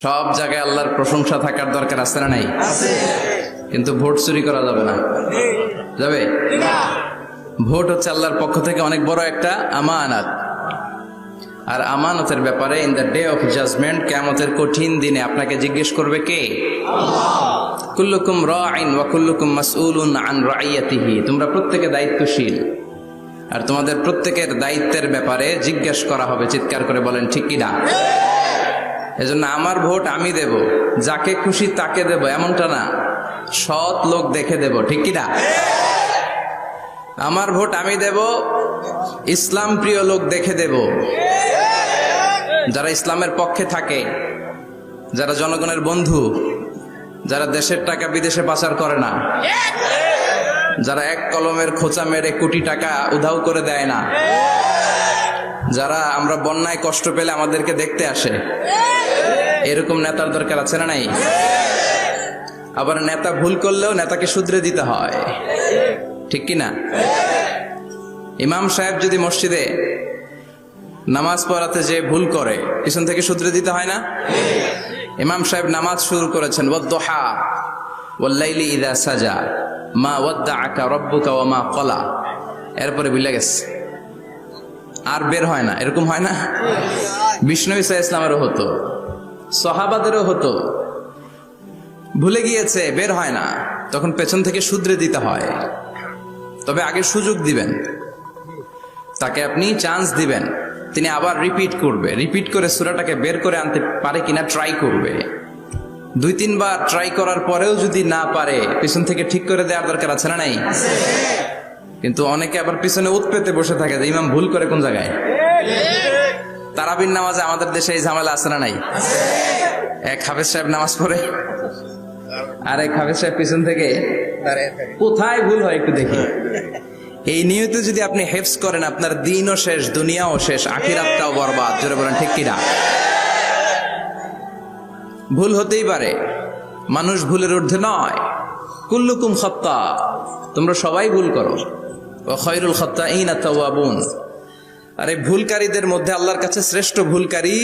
সব জায়গায় আল্লাহর প্রশংসা থাকার দরকার আছে না নাই? কিন্তু ভোট চুরি করা যাবে না। যাবে? ভোট হচ্ছে আল্লাহর পক্ষ থেকে অনেক বড় একটা আমানত। আর আমানতের ব্যাপারে in the day of judgement, কিয়ামতের কঠিন দিনে আপনাকে জিজ্ঞেস করবে কে? কুল্লুকুম রাঈন ওয়া কুল্লুকুম মাসউলুন আন রাইয়াতিহি। তোমরা প্রত্যেকে দায়িত্বশীল, আর তোমাদের প্রত্যেকের দায়িত্বের ব্যাপারে জিজ্ঞেস করা হবে। চিৎকার করে বলেন ঠিক কি না? এজন্য আমার ভোট আমি দেব, যাকে খুশি তাকে দেব এমনটা না, সৎ লোক দেখে দেব। ঠিক কি না? আমার ভোট আমি দেব, ইসলাম প্রিয় লোক দেখে দেব, যারা ইসলামের পক্ষে থাকে, যারা জনগণের বন্ধু, যারা দেশের টাকা বিদেশে পাচার করে না, যারা এক কলমের খোঁচা মেরে কোটি টাকা উধাও করে দেয় না, যারা আমরা বন্যায় কষ্ট পেলে আমাদেরকে দেখতে আসে, এরকম নেতার দরকার আছে না নাই? আবার নেতা ভুল করলেও নেতাকে শুধরে দিতে হয়। ঠিক কি না? ইমাম সাহেব যদি মসজিদে নামাজ পড়াতে যে ভুল করে, পিছন থেকে শুধরে দিতে হয় না? ইমাম সাহেব নামাজ শুরু করেছেন, ওয়াদ-দুহা ওয়াল-লাইলি ইযা সাজা মা ওয়াদ্দাআকা রাব্বুকা ওয়া মা ক্বালা, এরপরে ভুলে গেছে, আর বের হয় না। এরকম হয় না? বিষ্ণু ঈসা ইসলামেরও হতো, সাহাবাদেরও হতো। ভুলে গিয়েছে, বের হয় না, তখন পেছন থেকে শুধরে দিতে হয়। তবে আগে সুযোগ দিবেন, তাকে আপনি চান্স দিবেন, তিনি আবার রিপিট করবে, রিপিট করে সূরাটাকে বের করে আনতে পারে কিনা ট্রাই করবে। 2-3 বার ট্রাই করার পরেও যদি না পারে, পিছন থেকে ঠিক করে দেওয়ার দরকার আছে না নাই? কিন্তু অনেকে আবার পিছনে উৎ পেতে বসে থাকে যে ইমাম ভুল করে কোন জায়গায়। তারাবির নামাজে আমাদের দেশে এই ঝামেলা আছে না নাই? এক হাফেজ সাহেব নামাজ পড়ে, আর এক হাফেজ সাহেব পিছন থেকে কোথায় ভুল হয় একটু দেখি। এই নিয়তে যদি আপনি হেফজ করেন, আপনার দিনও শেষ, দুনিয়াও শেষ, আখিরাতটাও বরবাদ। জোরে বলেন ঠিক কিনা? ভুল হতেই পারে, মানুষ ভুলের ঊর্ধ্বে নয়। কুল্লুকুম খাত্তা, তোমরা সবাই ভুল করো। ওয়া খায়রুল খাত্তাইনা তাওয়াবুন, আর এই ভুলকারীদের মধ্যে আল্লাহর কাছে শ্রেষ্ঠ ভুলকারী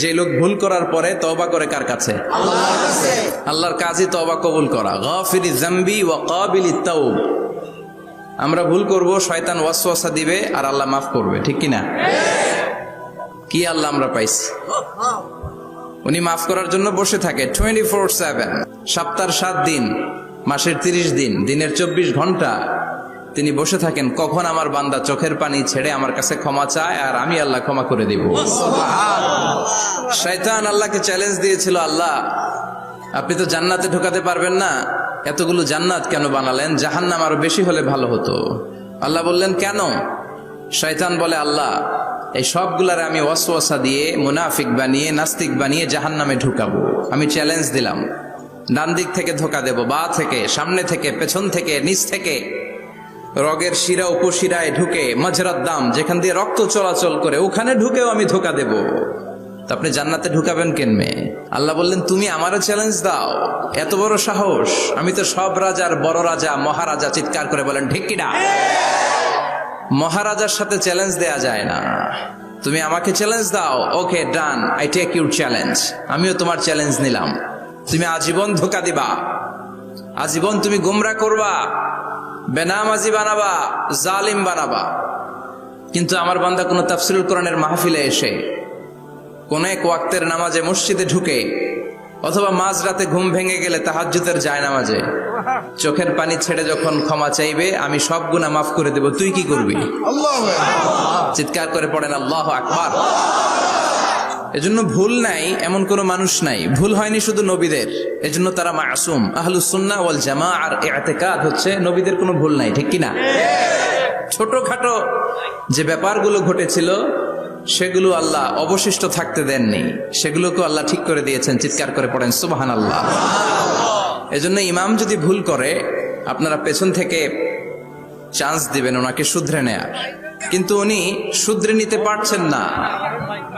যে লোক ভুল করার পরে তওবা করে কার কাছে? আল্লাহর কাছে। আল্লাহর কাজই তওবা কবুল করা। গাফিরিজ যামবি ওয়া কাবিলিত তাওব। আমরা ভুল করব, শয়তান ওয়াসওয়াসা দিবে, আর আল্লাহ মাফ করবে। ঠিক কি না? কি আল্লাহ আমরা পাইছি, উনি মাফ করার জন্য বসে থাকে 24/7, সপ্তাহের 7 দিন, মাসের 30 দিন, দিনের 24 ঘন্টা তিনি বসে থাকেন। কখন আমার বান্দা চোখের পানি ছেড়ে আমার কাছে ক্ষমা চায়, আর আমি আল্লাহ ক্ষমা করে দিব। শয়তান আল্লাহকে চ্যালেঞ্জ দিয়েছিল, আল্লাহ আপনি তো জান্নাতে ঢোকাতে পারবেন না, এতগুলো জান্নাত কেন বানালেন? জাহান্নাম আরো বেশি হলে ভালো হতো। আল্লাহ বললেন কেন? শয়তান বলে, আল্লাহ এই সবগুলারে আমি ওয়াসওয়াসা দিয়ে, মুনাফিক বানিয়ে, নাস্তিক বানিয়ে জাহান্নামে ঢুকাবো। আমি চ্যালেঞ্জ দিলাম, ডান দিক থেকে ধোকা দেব, বা থেকে, সামনে থেকে, পেছন থেকে, নিচ থেকে, রগের শিরা উপশিরায় ঢুকে, মাজরাত দাম যেখান দিয়ে রক্ত চলাচল করে, ওখানে ঢুকেও আমি ধোকা দেব। তো আপনি জান্নাতে ঢুকাবেন কেনমে? আল্লাহ বললেন তুমি আমারও চ্যালেঞ্জ দাও, এত বড় সাহস? আমি তো সব রাজার বড় রাজা, মহারাজা। চিৎকার করে বলেন ঠিক কিনা? মহারাজার সাথে চ্যালেঞ্জ দেয়া যায় না। তুমি আমাকে চ্যালেঞ্জ দাও, ওকে ডান, আই টেক ইউর চ্যালেঞ্জ। আমিও তোমার চ্যালেঞ্জ নিলাম। তুমি আজীবন ধোকা দিবা, আজীবন তুমি গুমরাহ করবা, বেনামাজি বানাবা, জালিম বানাবা। কিন্তু আমার বান্দা কোন তাফসীরুল কোরআনের মাহফিলে এসে, কোন এক ওয়াক্তের নামাজে মসজিদে ঢুকে, অথবা মাঝরাতে ঘুম ভেঙে গেলে তাহাজ্জুদের জায়নামাজে চোখের পানি ছেড়ে যখন ক্ষমা চাইবে, আমি সব গুনাহ মাফ করে দেব। তুই কি করবি? চিৎকার করে পড়েন আল্লাহু আকবার। এজন্য ভুল নাই এমন কোন মানুষ নাই। ভুল হয়নি শুধু নবীদের, এজন্য তারা মাসুম। আহলুস সুন্নাহ ওয়াল জামাআর ইতিকাদ হচ্ছে নবীদের কোনো ভুল নাই। ঠিক কি না? ছোটখাটো যে ব্যাপারগুলো ঘটেছিল সেগুলো আল্লাহ অবশিষ্ট থাকতে দেননি, সেগুলোকে আল্লাহ ঠিক করে দিয়েছেন। চিৎকার করে পড়েন সুবহানাল্লাহ। এজন্য ইমাম যদি ভুল করে, আপনারা পেছন থেকে চান্স দিবেন ওনাকে শুধরে নেয়ার। কিন্তু উনি শুধরে নিতে পারছেন না,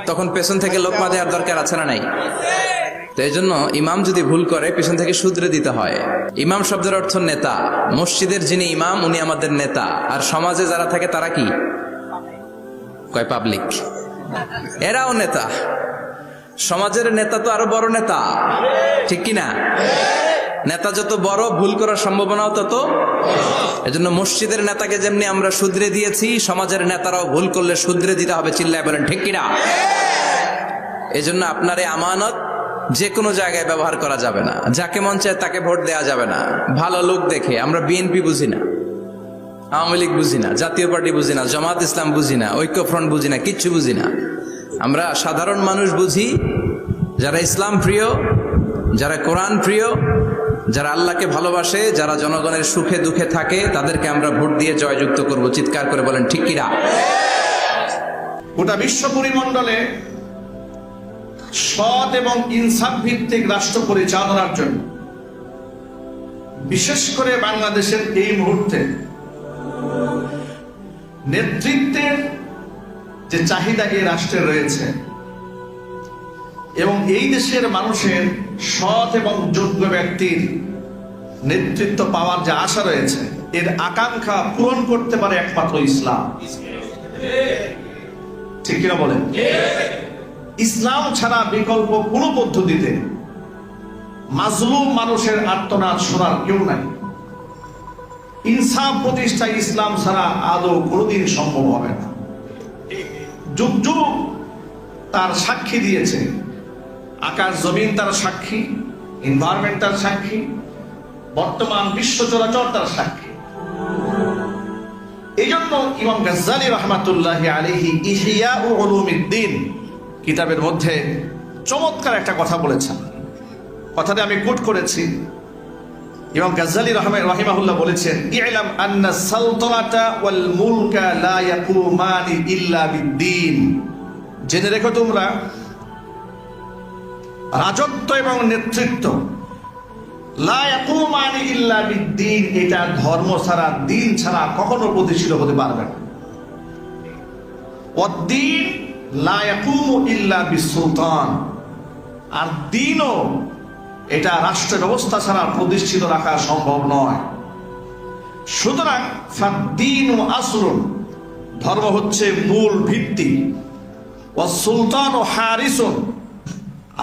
তখন পেছন থেকে লোকমা দেওয়ার দরকার আছে না নাই? তো এই জন্য ইমাম যদি ভুল করে, পেছন থেকে শুধরে দিতে হয়। ইমাম শব্দের অর্থ নেতা। মসজিদের যিনি ইমাম উনি আমাদের নেতা, আর সমাজে যারা থাকে তারা কি কয়? পাবলিক। এরাও নেতা। সমাজের নেতা তো আরো বড় নেতা, ঠিক কিনা? নেতা যত বড়, ভুল করার সম্ভাবনাও তত। এজন্য মসজিদের নেতাকে যেমনি আমরা শুধরে দিয়েছি, সমাজের নেতারাও ভুল করলে শুধরে দিতে হবে। চিল্লায় বলেন ঠিক কিনা? এজন্য আপনার এই আমানত যে কোনো জায়গায় ব্যবহার করা যাবে না। যাকে মন চায় তাকে ভোট দেওয়া যাবে না। ভালো লোক দেখে, আমরা বিএনপি বুঝি না, আওয়ামী লীগ বুঝি না, জাতীয় পার্টি বুঝি না, জামাত ইসলাম বুঝি না, ঐক্যফ্রন্ট বুঝি না, কিচ্ছু বুঝি না। আমরা সাধারণ মানুষ বুঝি, যারা ইসলাম প্রিয়, যারা কোরআন প্রিয়, যারা আল্লাহকে ভালোবাসে, যারা জনগণের সুখে দুঃখে থাকে, তাদেরকে আমরা ভোট দিয়ে জয়যুক্ত করব। চিৎকার করে বলেন ঠিক কিনা? গোটা বিশ্ব পরিমণ্ডলে সৎ এবং ইনসাফ ভিত্তিক রাষ্ট্র পরিচালনার জন্য, বিশেষ করে বাংলাদেশের এই মুহূর্তে নেতৃত্বের যে চাহিদা এই রাষ্ট্রে রয়েছে এবং এই দেশের মানুষের সৎ এবং যোগ্য ব্যক্তির নেতৃত্ব পাওয়ার যে আশা রয়েছে, এর আকাঙ্ক্ষা পূরণ করতে পারে একমাত্র ইসলাম। ঠিক কিনা বলেন? ইসলাম ছাড়া বিকল্প কোন পদ্ধতিতে মাজলুম মানুষের আর্তনাদ শোনার কেউ নাই। ইনসাফ প্রতিষ্ঠা ইসলাম ছাড়া আদৌ কোনোদিন সম্ভব হবে না। যুগ যুগ তার সাক্ষী দিয়েছে, আকাশ জমিন তার সাক্ষী, এনভায়রনমেন্ট তার সাক্ষী, বর্তমান বিশ্ব চরাচর তার সাক্ষী। এই জন্য ইমাম গাজ্জালী রাহমাতুল্লাহি আলাইহি ইহইয়া উলুমিদ্দিন কিতাবের মধ্যে চমৎকার একটা কথা বলেছেন। কথাটা আমি কোট করেছি। ইমাম গাজ্জালী রাহিমাহুল্লাহ বলেছেন, ইলাম আন্না সালতানাতা ওয়াল মুলকা লা ইয়াকুমানি ইল্লা বিদ্দীন। জেনে রেখো তোমরা, রাজত্ব এবং নেতৃত্ব লা ইয়াকুমানি ইল্লা বিদ্দীন, এটা ধর্ম ছাড়া, দিন ছাড়া কখনো প্রতিষ্ঠিত হতে পারবে না। ওয়াদ্দীন লা ইয়াকুমু ইল্লা বিসুলতান, আর দিনও এটা রাষ্ট্র ব্যবস্থা ছাড়া প্রতিষ্ঠিত রাখা সম্ভব নয়। সুতরাং ফাদ্দীনু আসলুন, ধর্ম হচ্ছে মূল ভিত্তি, ওয়াস সুলতানু হারিসুন,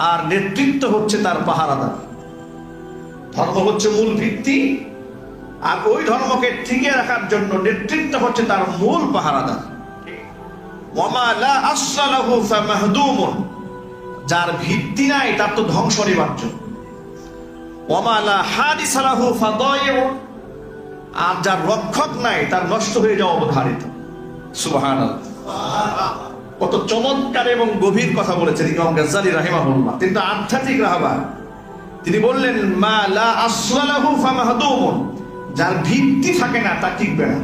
আর নেতৃত্ব হচ্ছে তার পাহারাদার। ধর্ম হচ্ছে মূল ভিত্তি, আর ওই ধর্মকে টিকে রাখার জন্য নেতৃত্ব হচ্ছে তার মূল পাহারাদার। ওয়ামা লা আসলা লাহু ফামাহদুমুন, যার ভিত্তি নাই তার তো ধ্বংস অনিবার্য। ওয়ামা লা হাদিসা লাহু ফাদায়ুন, আর যার রক্ষক নাই তার নষ্ট হয়ে যাওয়া অবধারিত। সুবহানাল্লাহ, কত চমৎকার এবং গভীর কথা বলেছেন ইমাম গাজ্জালী রাহিমাহুল্লাহ। তিনি তো আধ্যাত্মিক রাহবার। তিনি বললেন, মা লা আসলা লাহু ফামাহদুমুন, যার ভিত্তি থাকে না তা টিকবে না।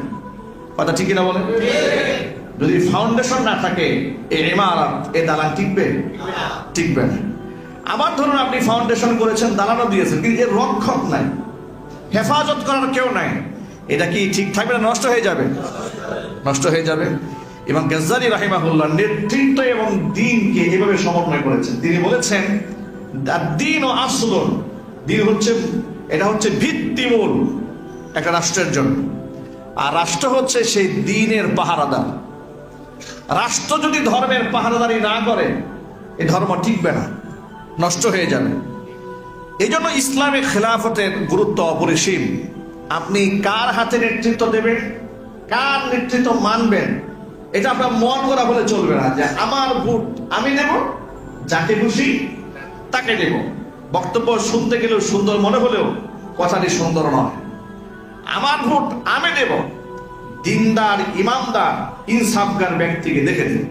কথা ঠিক না বলেন? যদি ফাউন্ডেশন না থাকে, এই ইমারত, এই দালান টিকবে? টিকবে না। আবার ধরুন আপনি ফাউন্ডেশন করেছেন, দালানও দিয়েছেন, কিন্তু এর রক্ষক নাই, হেফাজত করার কেউ নাই, এটা কি ঠিক থাকবে না নষ্ট হয়ে যাবে? নষ্ট হয়ে যাবে। এবং গাজ্জালী রাহিমাহুল্লাহ নেতৃত্ব এবং দ্বীনকে এভাবে সমন্বয় করেছেন। তিনি বলেছেন, দ্বীন ও আসলুন, দ্বীন হচ্ছে, এটা হচ্ছে ভিত্তিমূল একটা রাষ্ট্রের জন্য, আর রাষ্ট্র হচ্ছে সেই দ্বীনের পাহারাদার। রাষ্ট্র যদি ধর্মের পাহারাদারি না করে, এই ধর্ম টিকবে না, নষ্ট হয়ে যাবে। এই জন্য ইসলামে খেলাফতের গুরুত্ব অপরিসীম। আপনি কার হাতে নেতৃত্ব দেবেন, কার নেতৃত্ব মানবেন, এটা আপনার মন করা বলে চলবে না যে আমার ভোট আমি দেব, যাকে খুশি তাকে দেব। বক্তব্য শুনতে গেলেও সুন্দর মনে হলেও কথাটি সুন্দর নয়। আমার ভোট আমি দেব, দিনদার, ইমানদার, ইনসাফগার ব্যক্তিকে দেখে দেব।